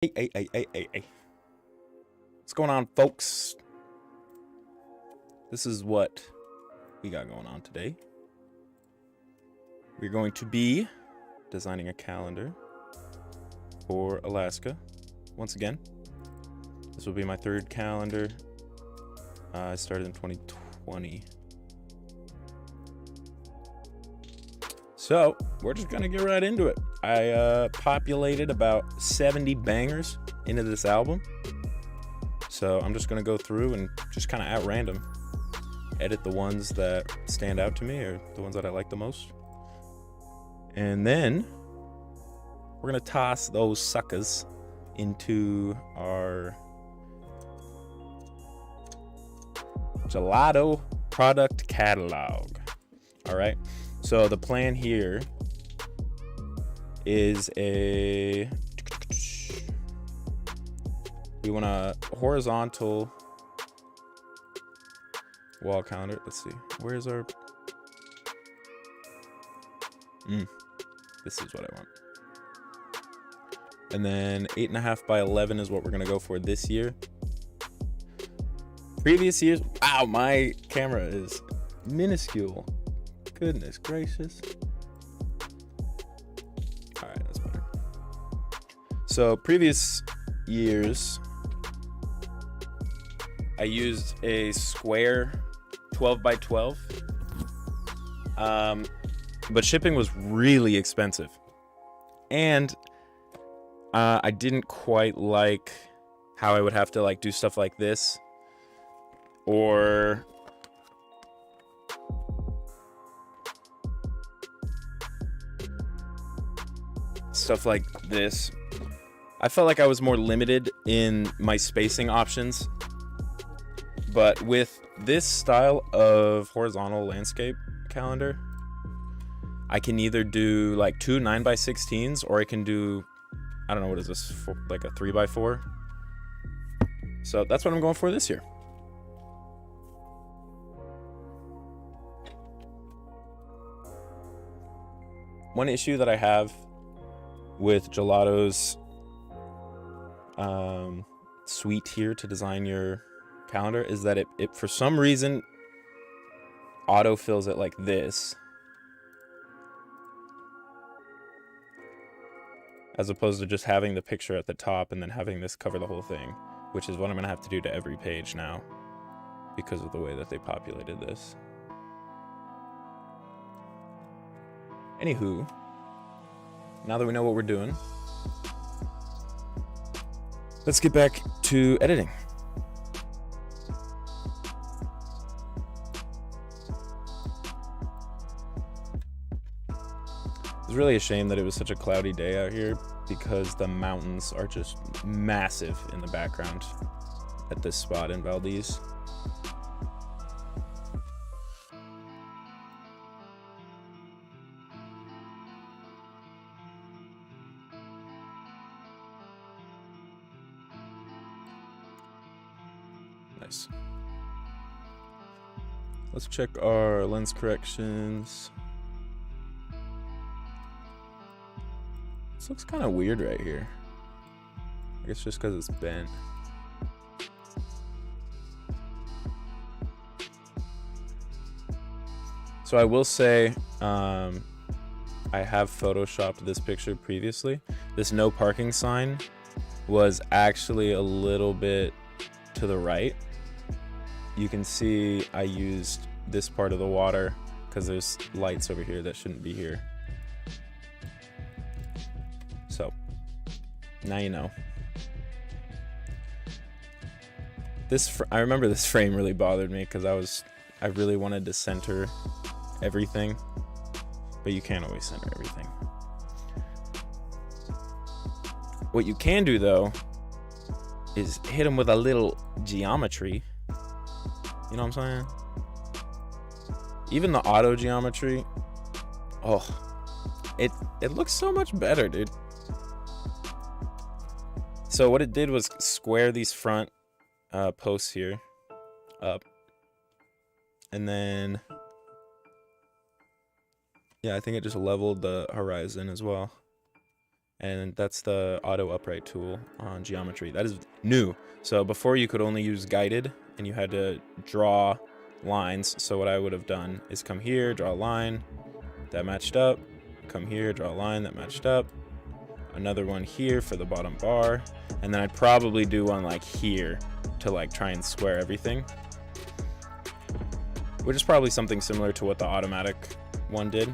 Hey. What's going on, folks? This is what we got going on today. We're going to be designing a calendar for Alaska. Once again, this will be my third calendar. I started in 2020. So, we're just gonna get right into it. I populated about 70 bangers into this album. So I'm just gonna go through and just kind of at random edit the ones that stand out to me or the ones that I like the most. And then we're gonna toss those suckers into our gelato product catalog. All right. So the plan here is we want a horizontal wall calendar. Let's see. Where's our... This is what I want. And then 8.5 by 11 is what we're going to go for this year. Previous years... Wow, my camera is minuscule. Goodness gracious. All right, that's better. So previous years, I used a square 12 by 12. But shipping was really expensive. And I didn't quite like how I would have to like do stuff like this or stuff like this. I felt like I was more limited in my spacing options. But with this style of horizontal landscape calendar, I can either do like two 9x16s or I can do, I don't know, what is this, like a 3x4. So that's what I'm going for this year. One issue that I have with Gelato's suite here to design your calendar is that it for some reason auto fills it like this, as opposed to just having the picture at the top and then having this cover the whole thing, which is what I'm gonna have to do to every page now because of the way that they populated this. Anywho, now that we know what we're doing, let's get back to editing. It's really a shame that it was such a cloudy day out here because the mountains are just massive in the background at this spot in Valdez. Nice. Let's check our lens corrections. This looks kind of weird right here. I guess just because it's bent. So I will say, I have photoshopped this picture previously. This no parking sign was actually a little bit to the right. You can see I used this part of the water because there's lights over here that shouldn't be here. So now you know. I remember this frame really bothered me because I really wanted to center everything, but you can't always center everything. What you can do though is hit them with a little geometry. You know what I'm saying? Even the auto geometry, oh, it looks so much better, dude. So what it did was square these front posts here up, and then yeah, I think it just leveled the horizon as well. and that's the auto upright tool on geometry. That is new. So before you could only use guided, and you had to draw lines. So what I would have done is come here, draw a line that matched up, come here, draw a line that matched up, another one here for the bottom bar, and then I'd probably do one like here to like try and square everything, which is probably something similar to what the automatic one did,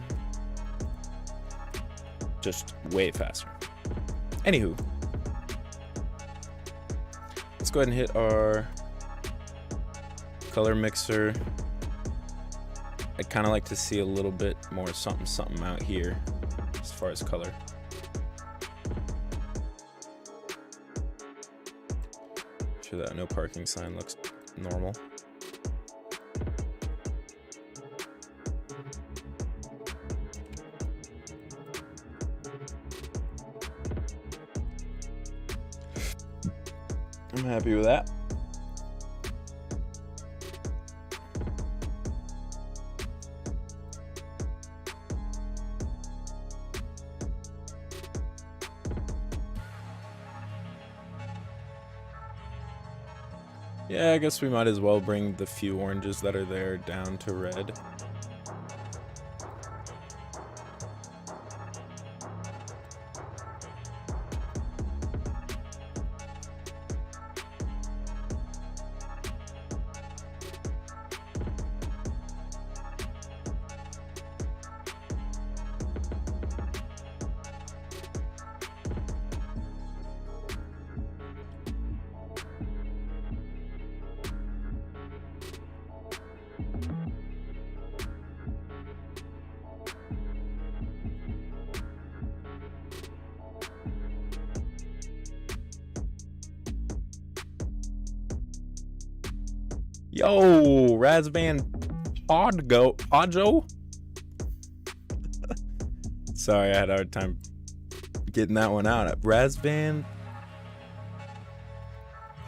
just way faster. Anywho, let's go ahead and hit our color mixer. I'd kind of like to see a little bit more something out here as far as color. Sure that no parking sign looks normal. I'm happy with that. Yeah, I guess we might as well bring the few oranges that are there down to red. Yo, Razvan Podjo. Sorry, I had a hard time getting that one out. Razvan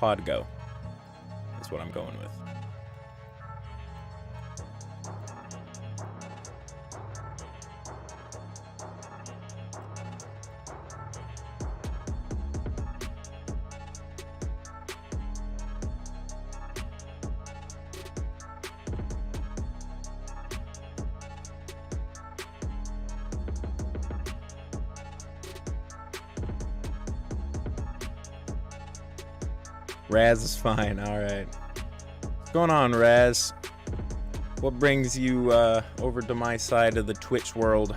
Podgo is what I'm going with. Raz is fine, alright. What's going on, Raz? What brings you over to my side of the Twitch world?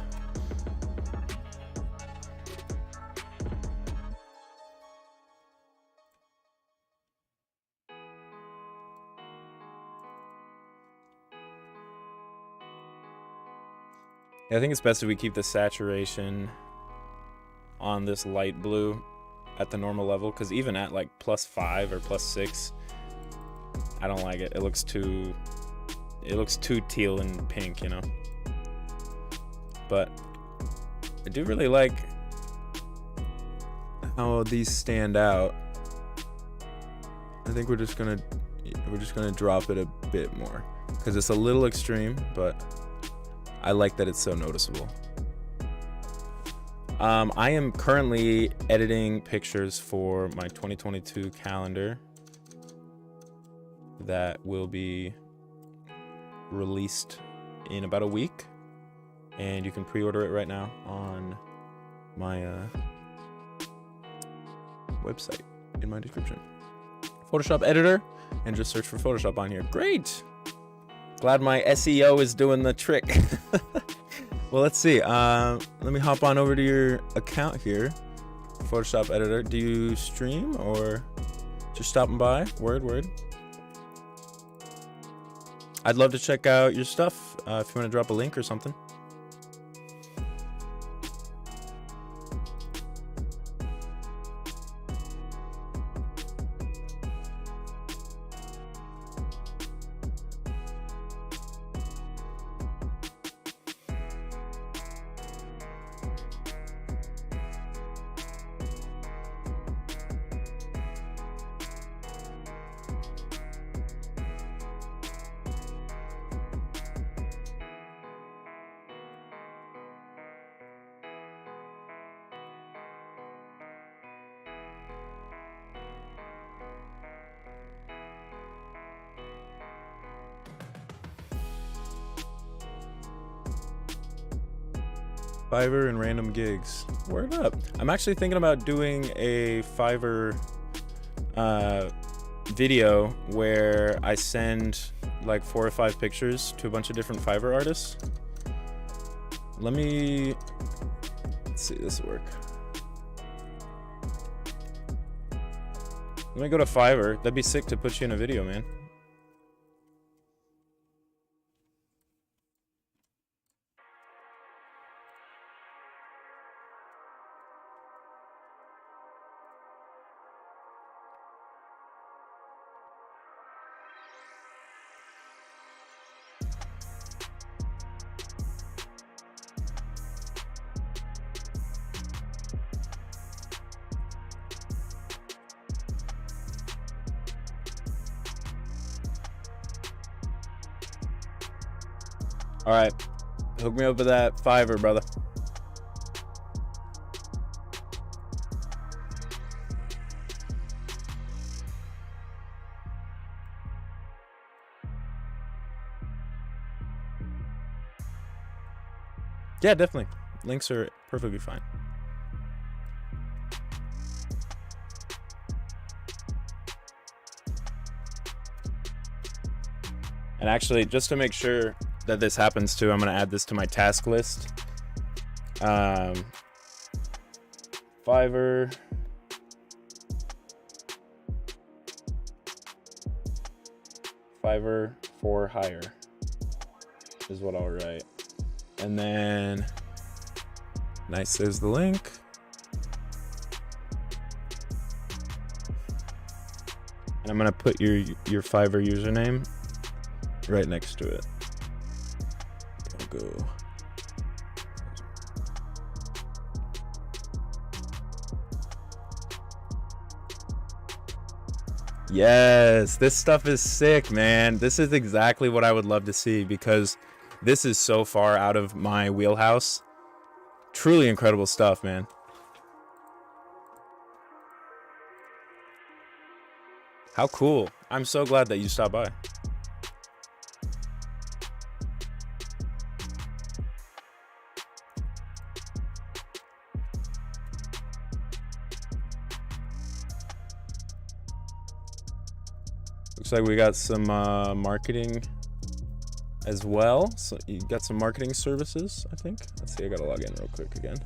Yeah, I think it's best if we keep the saturation on this light blue at the normal level, because even at like +5 or +6, I don't like it. It looks too teal and pink, you know. But I do really like how these stand out. I think we're just gonna drop it a bit more because it's a little extreme, but I like that it's so noticeable. I am currently editing pictures for my 2022 calendar that will be released in about a week, and you can pre-order it right now on my website in my description. Photoshop editor, and just search for Photoshop on here. Great! Glad my SEO is doing the trick. Well, let's see. Let me hop on over to your account here. Photoshop editor. Do you stream or just stopping by? Word. I'd love to check out your stuff if you want to drop a link or something. Fiverr and random gigs. Word up. I'm actually thinking about doing a Fiverr video where I send like 4 or 5 pictures to a bunch of different Fiverr artists. Let's see this work. Let me go to Fiverr. That'd be sick to put you in a video, man. All right, hook me up with that Fiverr, brother. Yeah, definitely. Links are perfectly fine. And actually, just to make sure that this happens too, I'm gonna add this to my task list. Fiverr. Fiverr for hire is what I'll write. And then, nice, there's the link. And I'm gonna put your Fiverr username right next to it. I'll go. Yes, this stuff is sick, man. This is exactly what I would love to see because this is so far out of my wheelhouse. Truly incredible stuff, man. How cool. I'm so glad that you stopped by. Looks like we got some marketing as well. So you got some marketing services, I think. Let's see, I gotta log in real quick again.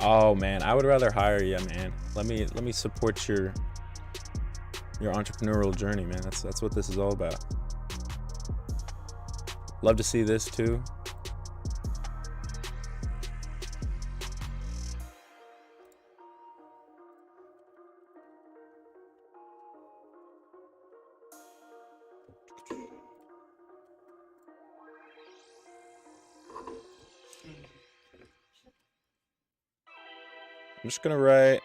Oh man, I would rather hire you, man. Let me support your entrepreneurial journey, man. That's what this is all about. Love to see this too. I'm just gonna write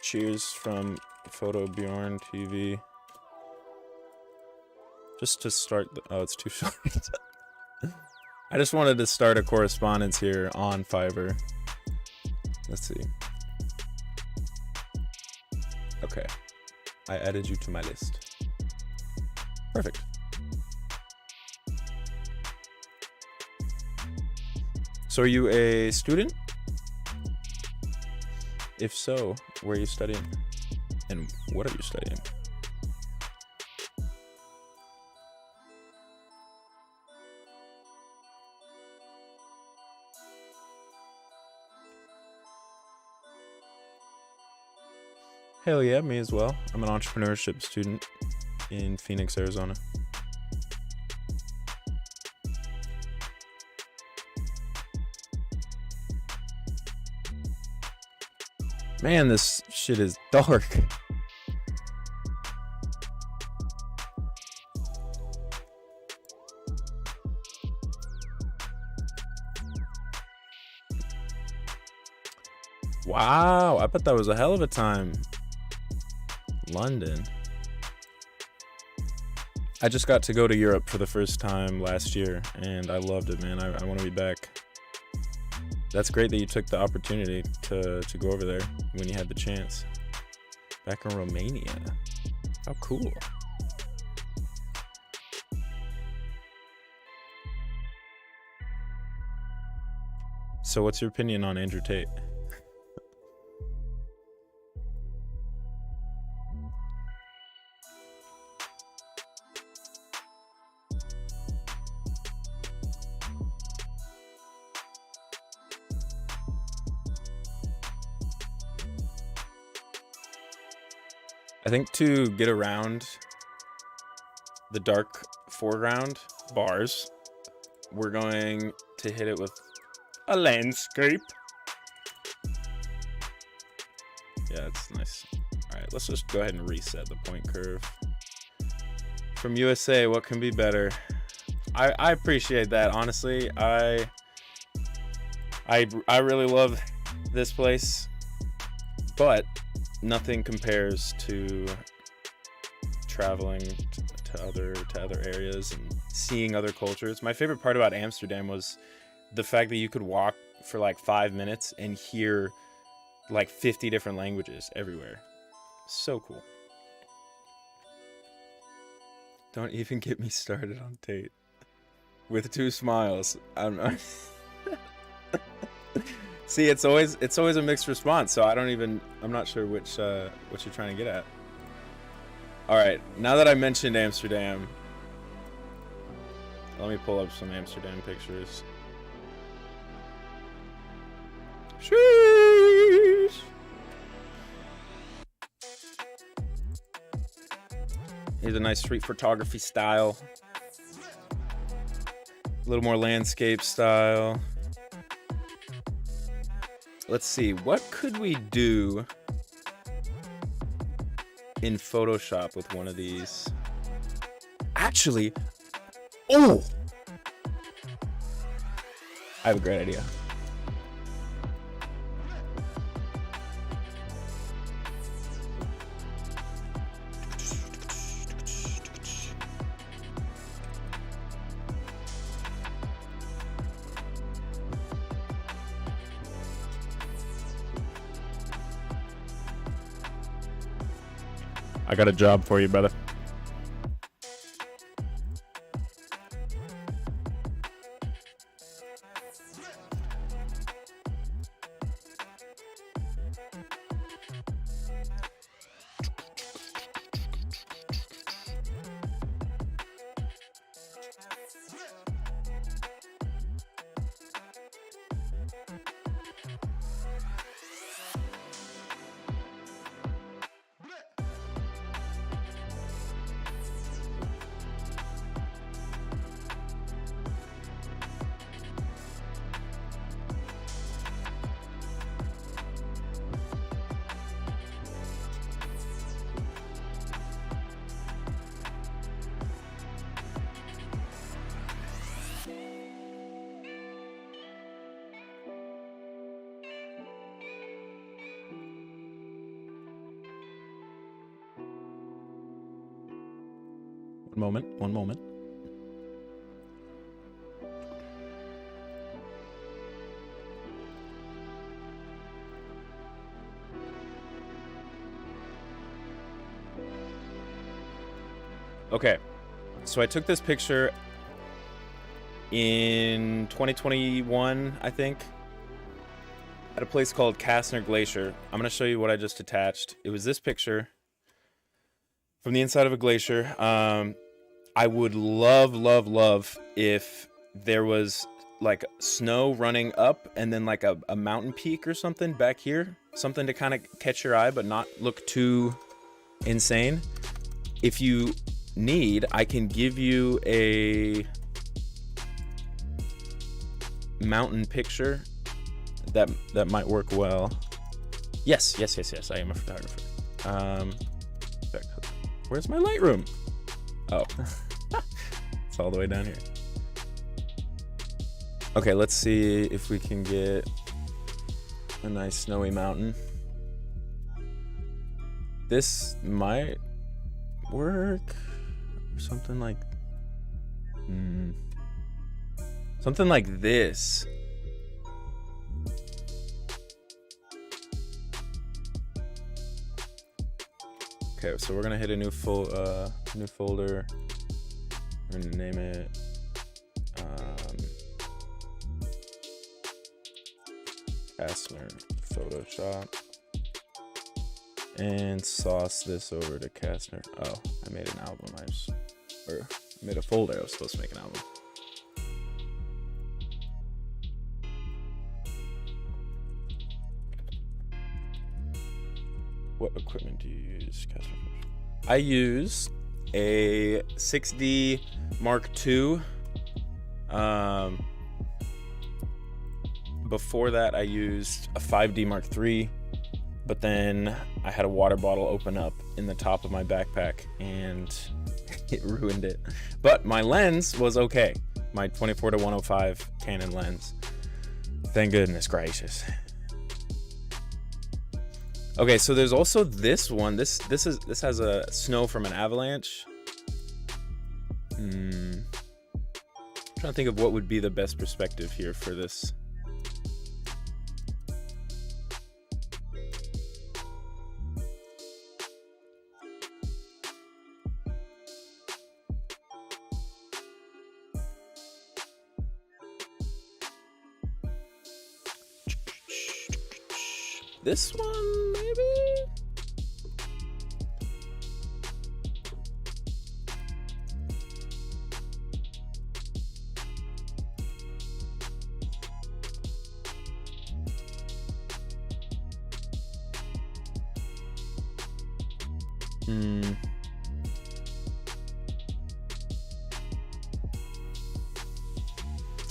cheers from PhotoBjornTV. Just to start, oh, it's too short. I just wanted to start a correspondence here on Fiverr. Let's see. Okay, I added you to my list. Perfect. So are you a student? If so, where are you studying? And what are you studying? Hell yeah, me as well. I'm an entrepreneurship student in Phoenix, Arizona. Man, this shit is dark. Wow, I bet that was a hell of a time. London. I just got to go to Europe for the first time last year, and I loved it, man. I want to be back. That's great that you took the opportunity to go over there when you had the chance. Back in Romania. How cool. So what's your opinion on Andrew Tate? I think to get around the dark foreground bars, we're going to hit it with a landscape. Yeah, it's nice. All right, let's just go ahead and reset the point curve. From USA, what can be better? I appreciate that, honestly. I really love this place, but nothing compares to traveling to other areas and seeing other cultures. My favorite part about Amsterdam was the fact that you could walk for like 5 minutes and hear like 50 different languages everywhere. So cool. Don't even get me started on Tate. With 2 smiles. I'm not See, it's always a mixed response, so I'm not sure what you're trying to get at. All right, now that I mentioned Amsterdam, let me pull up some Amsterdam pictures. Sheesh. Here's a nice street photography style. A little more landscape style. Let's see, what could we do in Photoshop with one of these? Actually, oh! I have a great idea. I got a job for you, brother. One moment. Okay, so I took this picture in 2021, I think, at a place called Kastner Glacier. I'm going to show you what I just attached. It was this picture from the inside of a glacier. I would love if there was like snow running up and then like a mountain peak or something back here. Something to kind of catch your eye but not look too insane. If you need, I can give you a mountain picture that might work well. Yes, I am a photographer. Where's my Lightroom? Oh, it's all the way down here. Okay, let's see if we can get a nice snowy mountain. This might work. Something like something like this. Okay, so we're gonna hit a new folder. We're gonna name it Kastner Photoshop, and sauce this over to Kastner. Oh, I made an album. I made a folder. I was supposed to make an album. What equipment do you use, Kastner? I use a 6D Mark II. Before that, I used a 5D Mark III, but then I had a water bottle open up in the top of my backpack and it ruined it. But my lens was okay. My 24-105 Canon lens. Thank goodness gracious. Okay, so there's also this one. This has a snow from an avalanche. I'm trying to think of what would be the best perspective here for this. This one, maybe?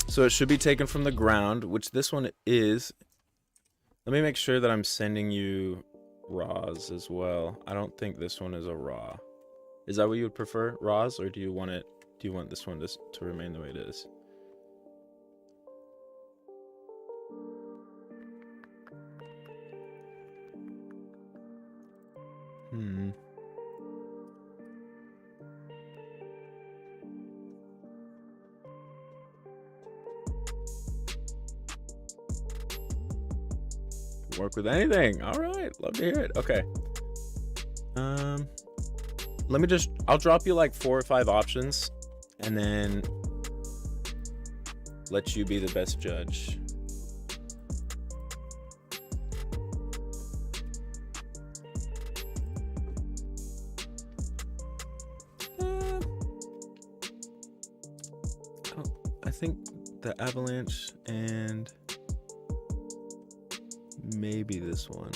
So it should be taken from the ground, which this one is. Let me make sure that I'm sending you RAWs as well. I don't think this one is a RAW. Is that what you would prefer, RAWs, or do you want this one to remain the way it is? Work with anything. All right, love to hear it. Okay. I'll drop you like 4 or 5 options and then let you be the best judge. I think the avalanche and maybe this one.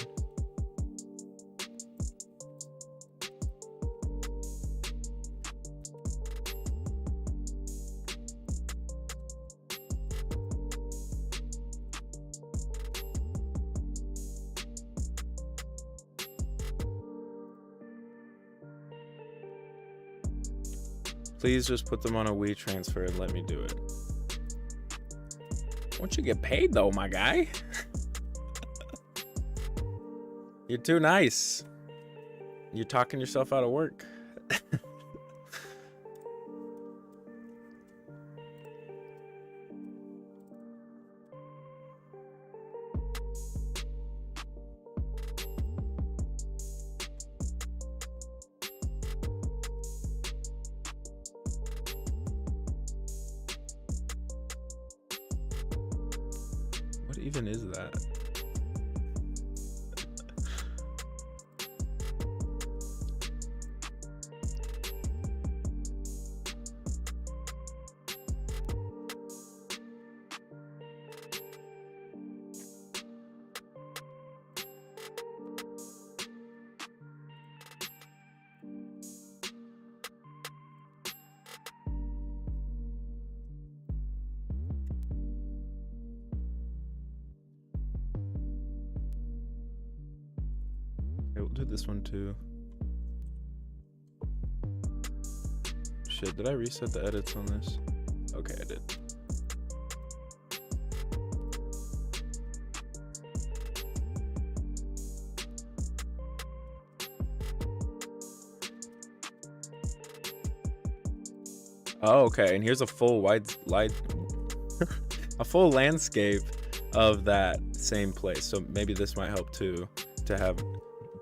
Please just put them on a WeTransfer and let me do it. Won't you get paid though, my guy? You're too nice. You're talking yourself out of work. What even is that? We'll do this one too. Shit, did I reset the edits on this? Okay, I did. Oh, okay, and here's a full a full landscape of that same place. So maybe this might help too, to have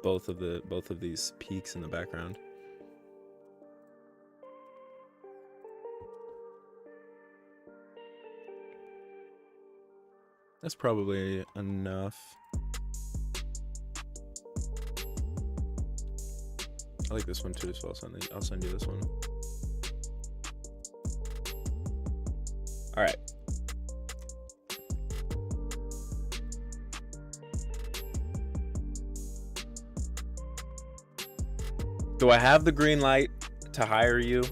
both of these peaks in the background. That's probably enough. I like this one too, so I'll send you this one. All right. Do I have the green light to hire you?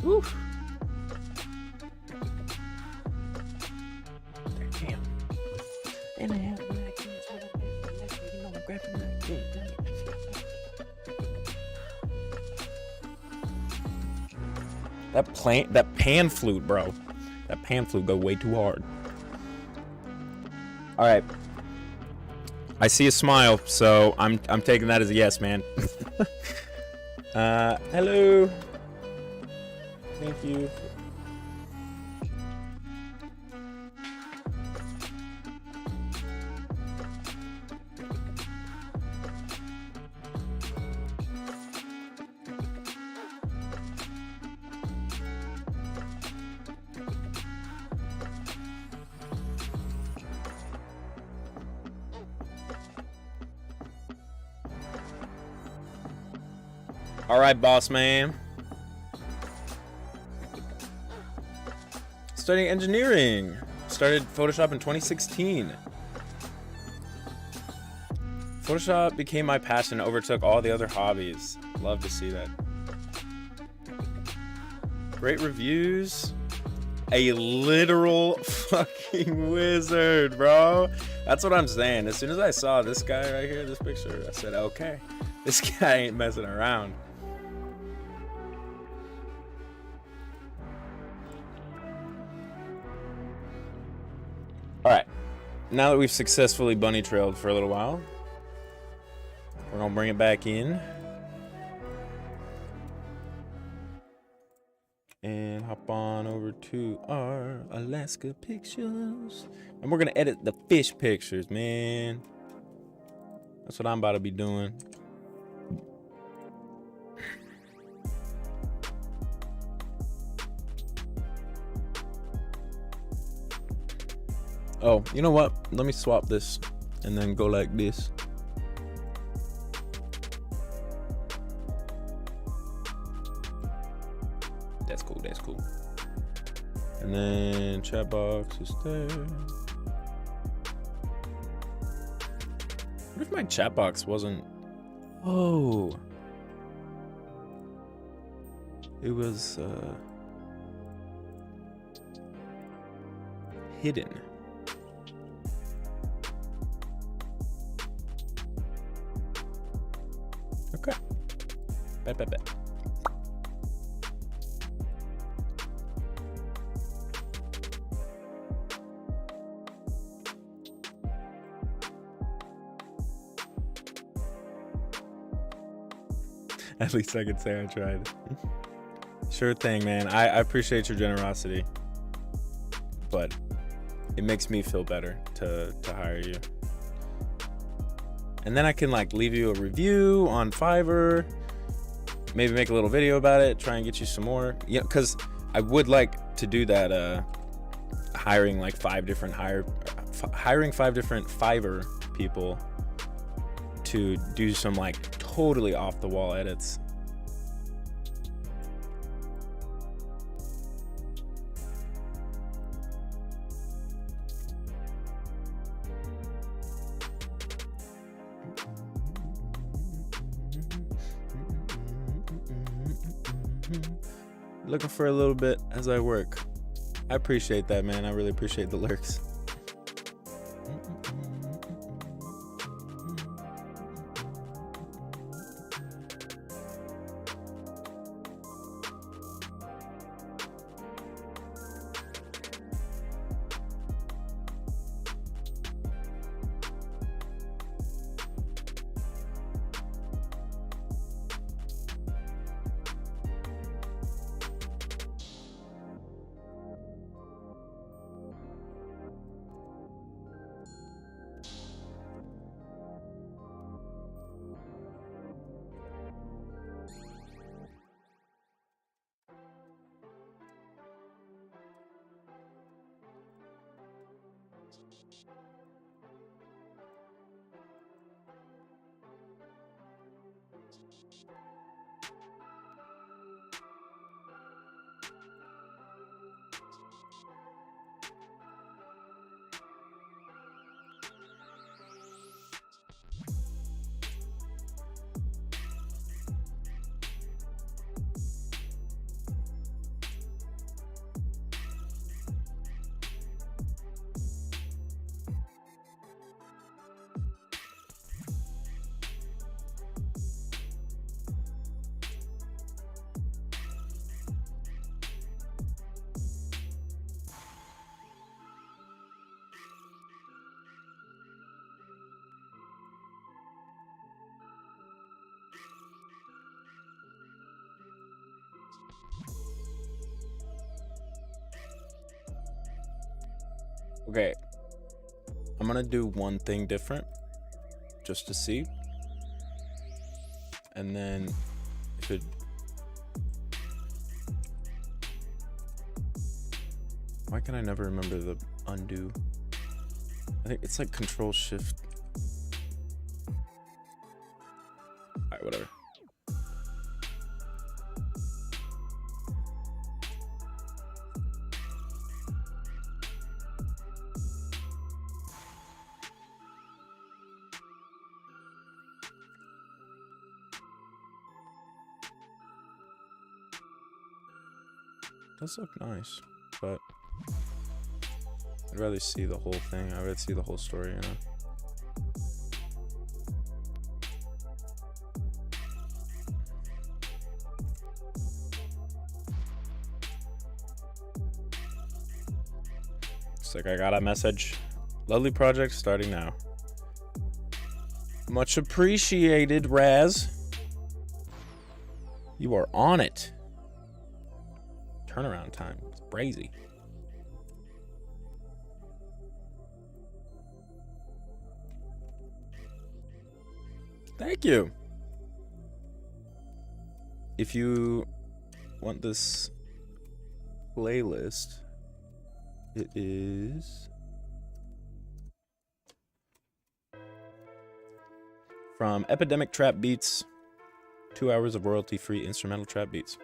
Oof. Damn. And I have that pan flute, bro. That pan flute go way too hard. All right. I see a smile, so I'm taking that as a yes, man. Hello. Thank you. All right, boss man. Studying engineering. Started Photoshop in 2016. Photoshop became my passion, overtook all the other hobbies. Love to see that. Great reviews. A literal fucking wizard, bro. That's what I'm saying. As soon as I saw this guy right here, this picture, I said, okay, this guy ain't messing around. All right, now that we've successfully bunny trailed for a little while, we're gonna bring it back in and hop on over to our Alaska pictures, and we're gonna edit the fish pictures, man. That's what I'm about to be doing. Oh, you know what? Let me swap this and then go like this. That's cool, that's cool. And then chat box is there. What if my chat box wasn't... Oh. It was hidden. Okay. Bet. At least I could say I tried. Sure thing, man. I appreciate your generosity, but it makes me feel better to hire you. And then I can like leave you a review on Fiverr, maybe make a little video about it, try and get you some more. Yeah, because I would like to do that. Hiring like five different Fiverr people to do some like totally off the wall edits. Looking for a little bit as I work. I appreciate that, man. I really appreciate the lurks. Okay, I'm gonna do one thing different just to see, and then if it, why can I never remember the undo? I think it's like Control Shift. Alright, whatever. Does look nice, but I'd rather see the whole thing. I'd rather see the whole story, you know. It's like I got a message. Lovely project starting now. Much appreciated, Raz. You are on it. Turnaround time. It's crazy. Thank you. If you want this playlist, it is from Epidemic Trap Beats, 2 hours of royalty-free instrumental trap beats.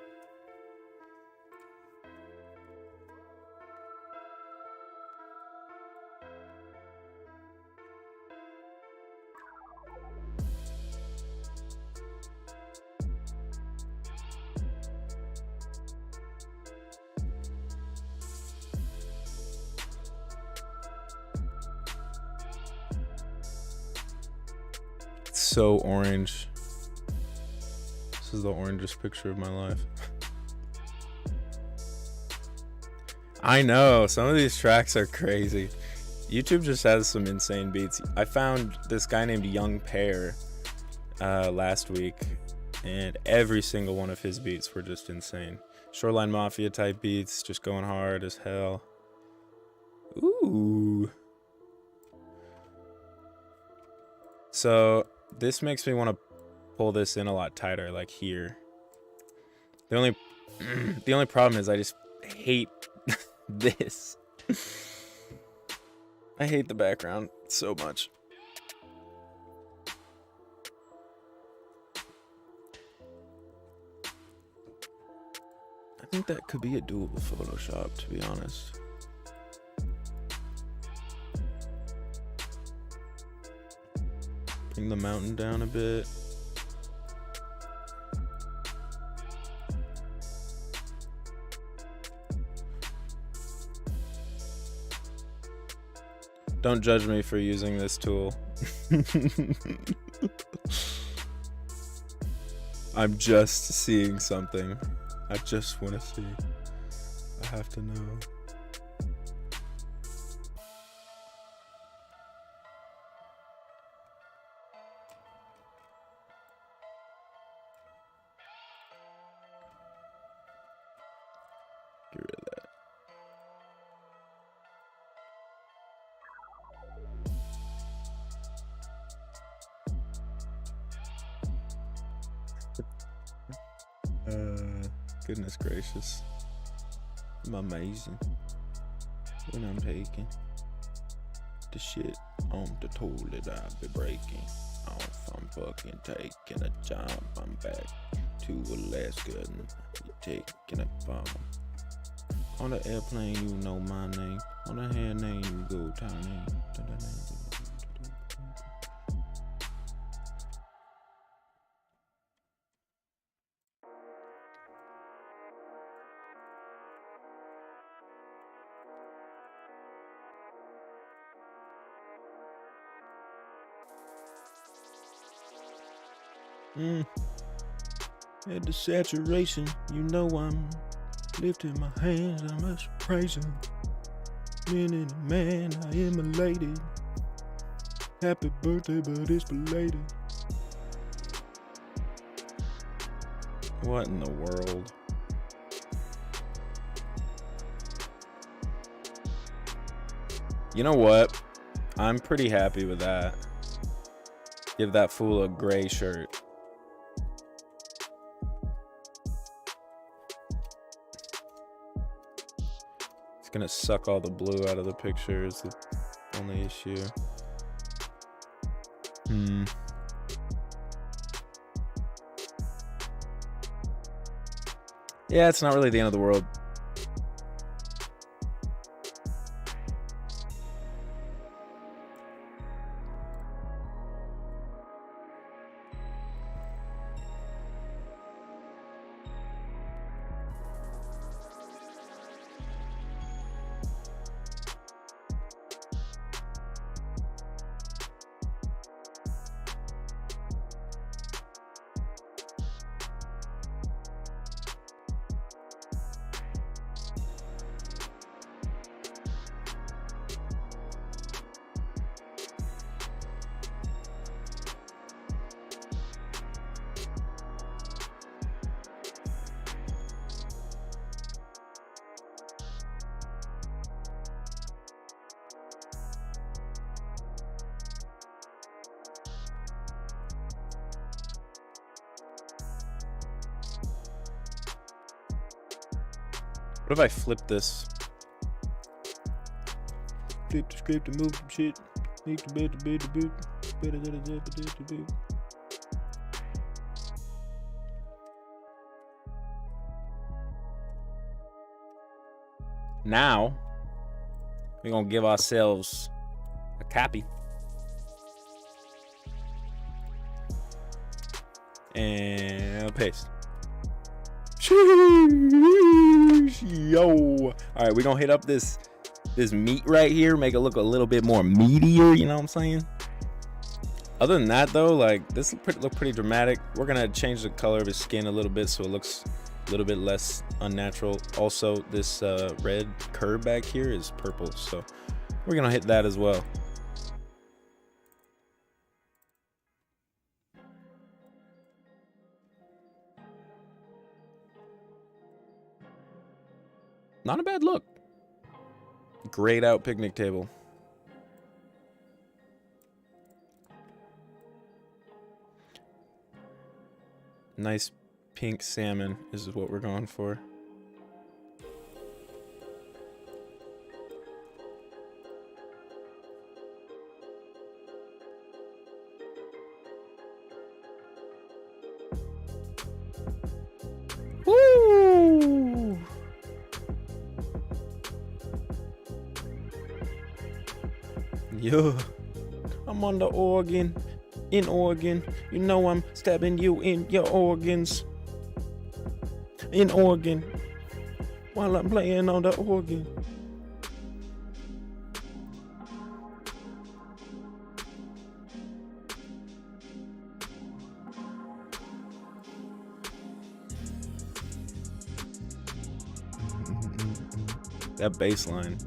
So orange. This is the orangest picture of my life. I know, some of these tracks are crazy. YouTube just has some insane beats. I found this guy named Young Pear last week, and every single one of his beats were just insane. Shoreline Mafia type beats, just going hard as hell. Ooh. So this makes me want to pull this in a lot tighter, like here. The only problem is I just hate this. I hate the background so much. I think that could be a doable Photoshop, to be honest. Bring the mountain down a bit. Don't judge me for using this tool. I'm just seeing something. I just want to see. I have to know. Get rid of that. Goodness gracious. I'm amazing. When I'm taking the shit on the toilet, I'll be breaking off. I'm fucking taking a jump. I'm back to Alaska and taking a bomb. On the airplane, you know my name. On the hand name, you go tiny. At the saturation, you know I'm lifting my hands, I must praise him. Man, man, I am elated. Happy birthday, but it's belated. What in the world? You know what? I'm pretty happy with that. Give that fool a gray shirt. It's gonna suck all the blue out of the picture is the only issue. Yeah, it's not really the end of the world. What if I flip this? Flip the script and move some shit. Now, we're gonna give ourselves a copy. And paste. Yo. All right, we're gonna hit up this meat right here, make it look a little bit more meatier, you know what I'm saying? Other than that though, like this look pretty dramatic. We're gonna change the color of his skin a little bit so it looks a little bit less unnatural. Also, this red curve back here is purple, so we're gonna hit that as well. Not a bad look. Grayed out picnic table. Nice pink salmon is what we're going for. Woo! Yeah, I'm on the organ, in Oregon. You know I'm stabbing you in your organs. In Oregon, while I'm playing on the organ. That bass line.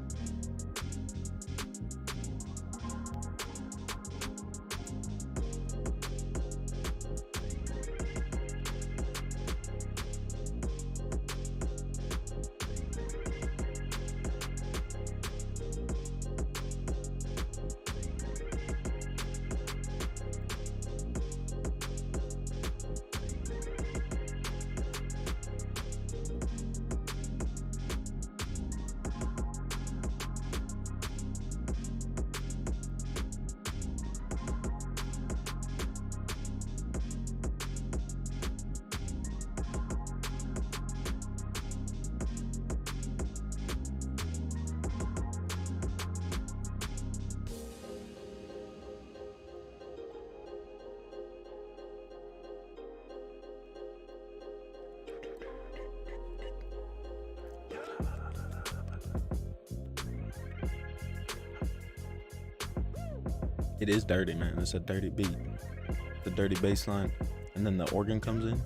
It is dirty, man. It's a dirty beat. The dirty bass line. And then the organ comes in.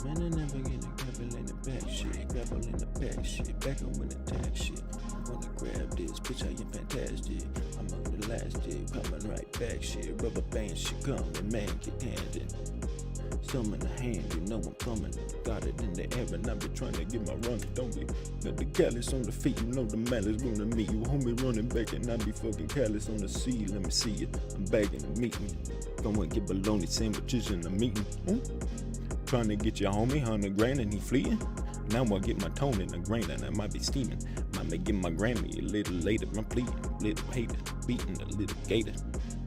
Man, I never get a grapple in the back shit. Grapple in the back shit. Back up with the tag shit. I'm gonna grab this. Bitch, I am fantastic. I'm on the last shit. Coming right back shit. Rubber band shit coming. Man, get handed. Some in the hand, you know I'm coming. Got it in the air and I be trying to get my run. Don't be got the callus on the feet, you know the malice gonna meet you. Homie running back and I be fucking callous on the sea. Let me see it. I'm back in the meeting. Gonna get bologna sandwiches in the meeting. Trying to get your homie 100 grand and he fleeing. Now I get my tone in the grain and I might be steaming. Might get my Grammy a little later. I'm pleading, little hater, beating the little gator.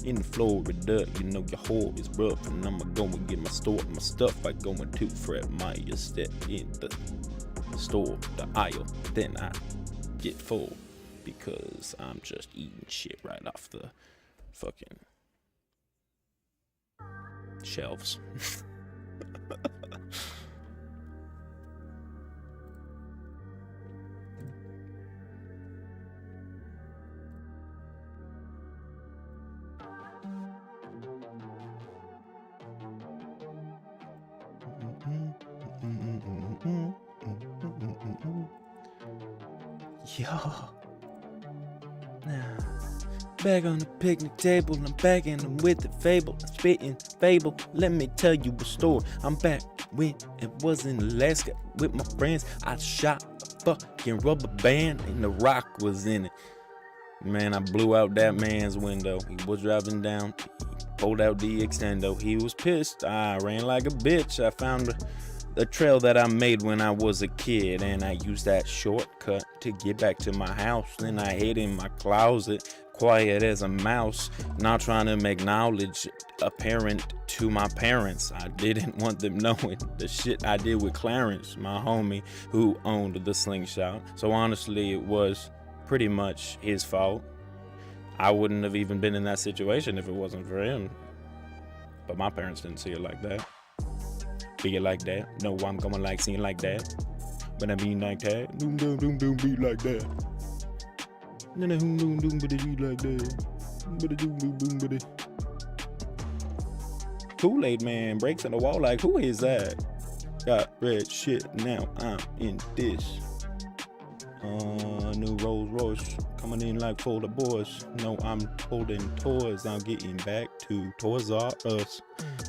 In Florida, you know your whore is rough, and I'ma go and get my stuff by going to Fred Meyer. Step in the store, the aisle, then I get full because I'm just eating shit right off the fucking shelves. Yo, nah. Back on the picnic table, I'm back in them with the fable, I'm spitting fable. Let me tell you a story. I'm back when it was in Alaska with my friends. I shot a fucking rubber band and the rock was in it. Man, I blew out that man's window. He was driving down, he pulled out the extendo. He was pissed. I ran like a bitch. I found the trail that I made when I was a kid, and I used that shortcut to get back to my house. Then I hid in my closet, quiet as a mouse, not trying to make knowledge apparent to my parents. I didn't want them knowing the shit I did with Clarence, my homie who owned the slingshot. So honestly, it was pretty much his fault. I wouldn't have even been in that situation if it wasn't for him. But my parents didn't see it like that. Be it like that. No, I'm going like seeing like that. But I mean like that. Doom doom doom doom be like that. Then I doom doom doom but it be like that. But it doom doom doom but it. Kool-Aid man breaks in the wall like, who is that? Got red shit, now I'm in this. New Rolls Royce coming in like for the boys. No, I'm holding toys. I'm getting back to Toys R Us.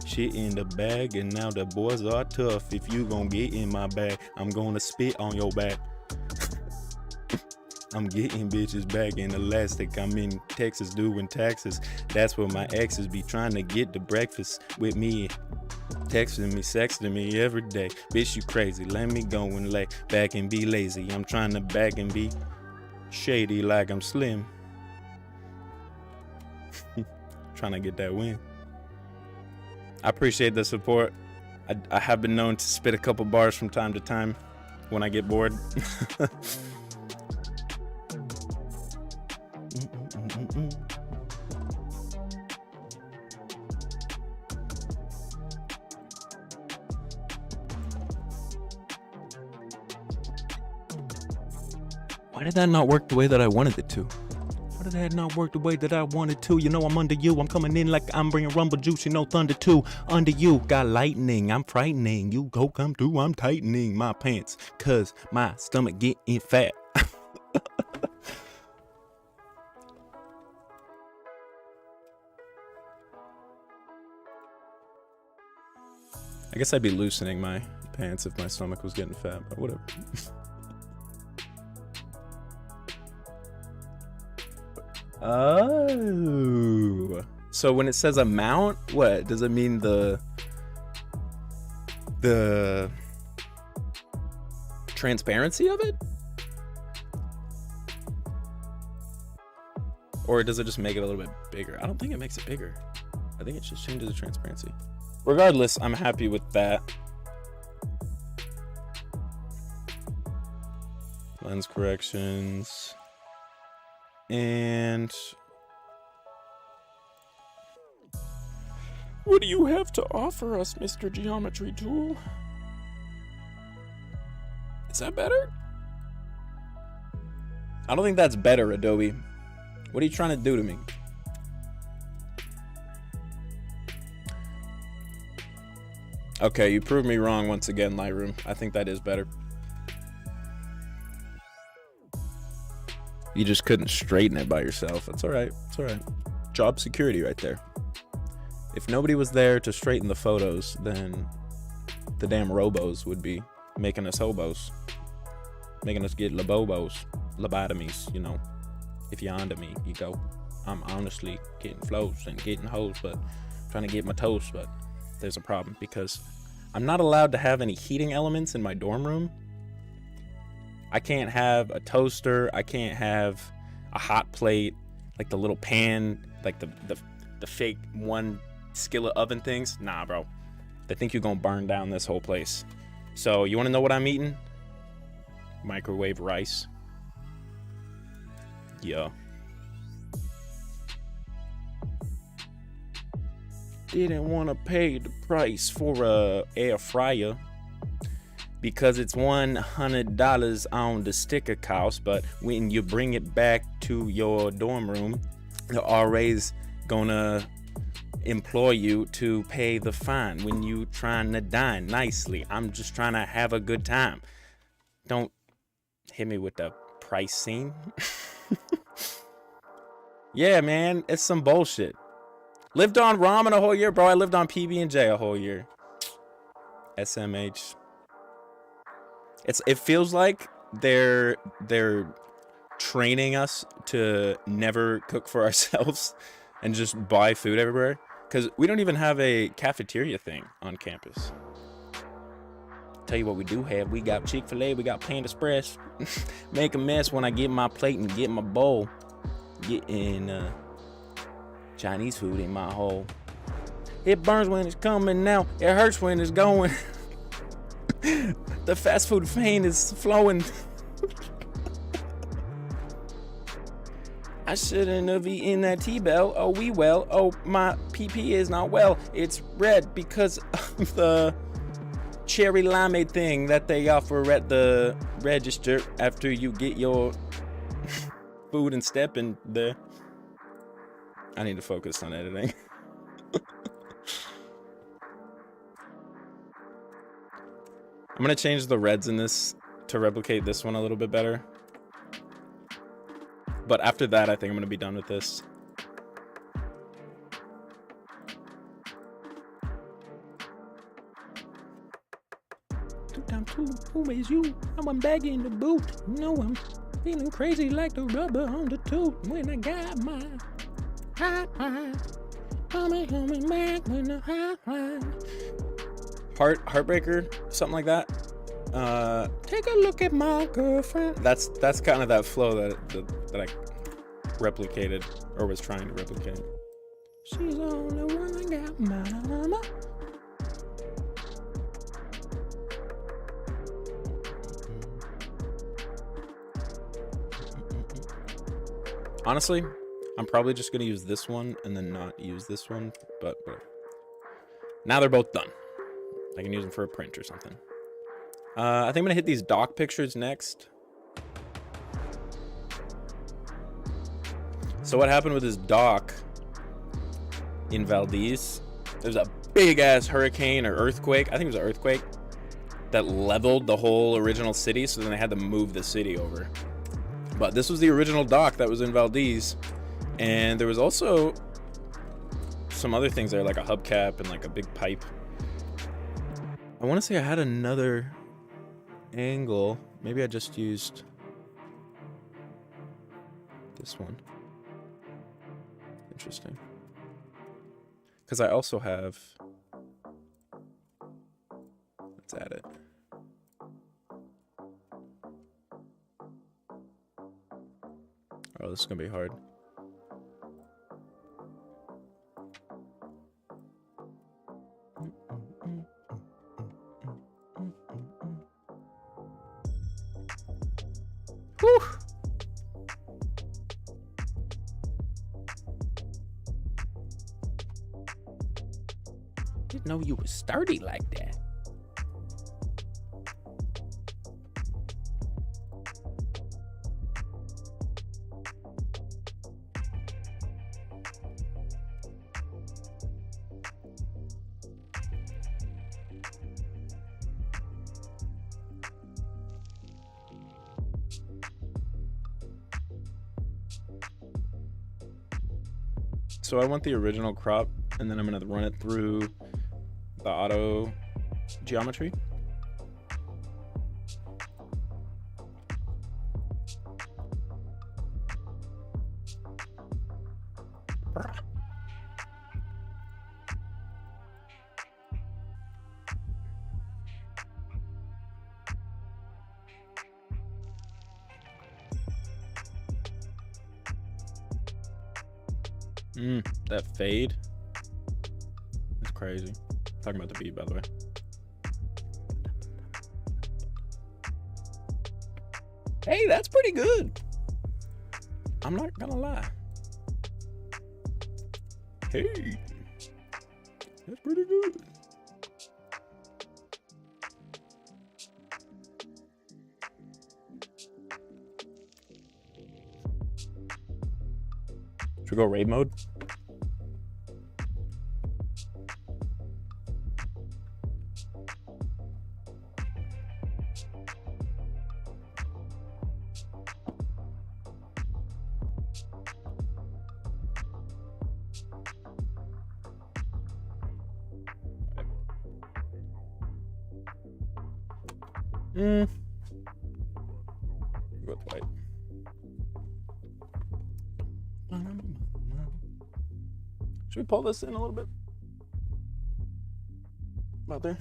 Shit in the bag, and now the boys are tough. If you gon' get in my bag, I'm gonna spit on your back. I'm getting bitches back in elastic. I'm in Texas doing taxes. That's where my exes be trying to get to breakfast with me. Texting me, sexting me every day. Bitch, you crazy. Let me go and lay back and be lazy. I'm trying to back and be shady like I'm slim. Trying to get that win. I appreciate the support. I have been known to spit a couple bars from time to time when I get bored. Why did that not work the way that I wanted it to? Why did that not work the way that I wanted to? You know I'm under you. I'm coming in like I'm bringing rumble juice. You know thunder too. Under you, got lightning. I'm frightening. You go come through. I'm tightening my pants. Cause my stomach getting fat. I guess I'd be loosening my pants if my stomach was getting fat, but whatever. Oh, so when it says amount, what does it mean? The transparency of it, or does it just make it a little bit bigger? I don't think it makes it bigger. I think it just changes the transparency. Regardless, I'm happy with that. Lens corrections. And what do you have to offer us, Mr. Geometry Tool? Is that better? I don't think that's better, Adobe. What are you trying to do to me? Okay, you proved me wrong once again, Lightroom. I think that is better. You just couldn't straighten it by yourself. It's all right. It's all right. Job security right there. If nobody was there to straighten the photos, then the damn robos would be making us hobos. Making us get labobos, lobotomies, you know. If you're onto me, you go. I'm honestly getting flows and getting hoes, but trying to get my toast, but there's a problem because I'm not allowed to have any heating elements in my dorm room. I can't have a toaster. I can't have a hot plate, like the little pan, like the fake one skillet oven things. Nah, bro. They think you're gonna burn down this whole place. So you wanna know what I'm eating? Microwave rice. Yeah. Didn't want to pay the price for a air fryer because it's $100 on the sticker cost, but when you bring it back to your dorm room, they're always gonna employ you to pay the fine when you trying to dine nicely. I'm just trying to have a good time. Don't hit me with the price scene. Yeah, man, it's some bullshit. Lived on ramen a whole year, bro. I lived on PB&J a whole year. SMH. It feels like they're training us to never cook for ourselves and just buy food everywhere, because we don't even have a cafeteria thing on campus. Tell you what we do have. We got Chick-fil-A, we got Panda Express. Make a mess when I get my plate and get my bowl. Getting Chinese food in my hole. It burns when it's coming now. It hurts when it's going. The fast food vein is flowing. I shouldn't have eaten that T-Bell. Oh, we well. Oh, my PP is not well. It's red because of the cherry limeade thing that they offer at the register after you get your food and step in there. I need to focus on editing. I'm gonna change the reds in this to replicate this one a little bit better. But after that, I think I'm gonna be done with this. Who is you? I'm back in the boot. No, I'm feeling crazy like the rubber on the tooth when I got my hotline. Coming back when the hotline. Heartbreaker, something like that. Take a look at my girlfriend. That's kind of that flow that I replicated or was trying to replicate. She's the only one I got, mama. Honestly, I'm probably just gonna use this one and then not use this one, but whatever. Now they're both done. I can use them for a print or something. I think I'm gonna hit these dock pictures next. So what happened with this dock in Valdez? There's a big ass hurricane or earthquake. I think it was an earthquake that leveled the whole original city. So then they had to move the city over. But this was the original dock that was in Valdez. And there was also some other things there, like a hubcap and like a big pipe. I want to say I had another angle. Maybe I just used this one. Interesting. Because I also have... Let's add it. Oh, this is going to be hard. Whew. Didn't know you were sturdy like that. So I want the original crop, and then I'm gonna run it through the auto geometry. That fade. It's crazy. Talking about the beat, by the way. Hey, that's pretty good. I'm not gonna lie. Hey, that's pretty good. Should we go raid mode? Go with white. Should we pull this in a little bit? About there?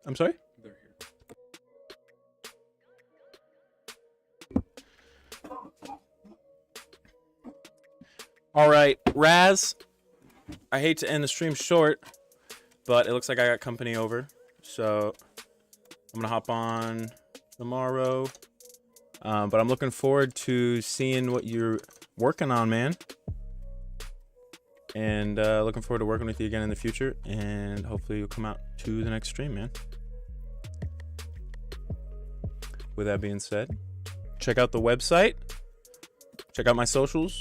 I'm sorry? They're here. All right, Raz. I hate to end the stream short, but it looks like I got company over. So I'm gonna hop on tomorrow. But I'm looking forward to seeing what you're working on, man. And looking forward to working with you again in the future. And hopefully you'll come out to the next stream, man. With that being said, check out the website. Check out my socials.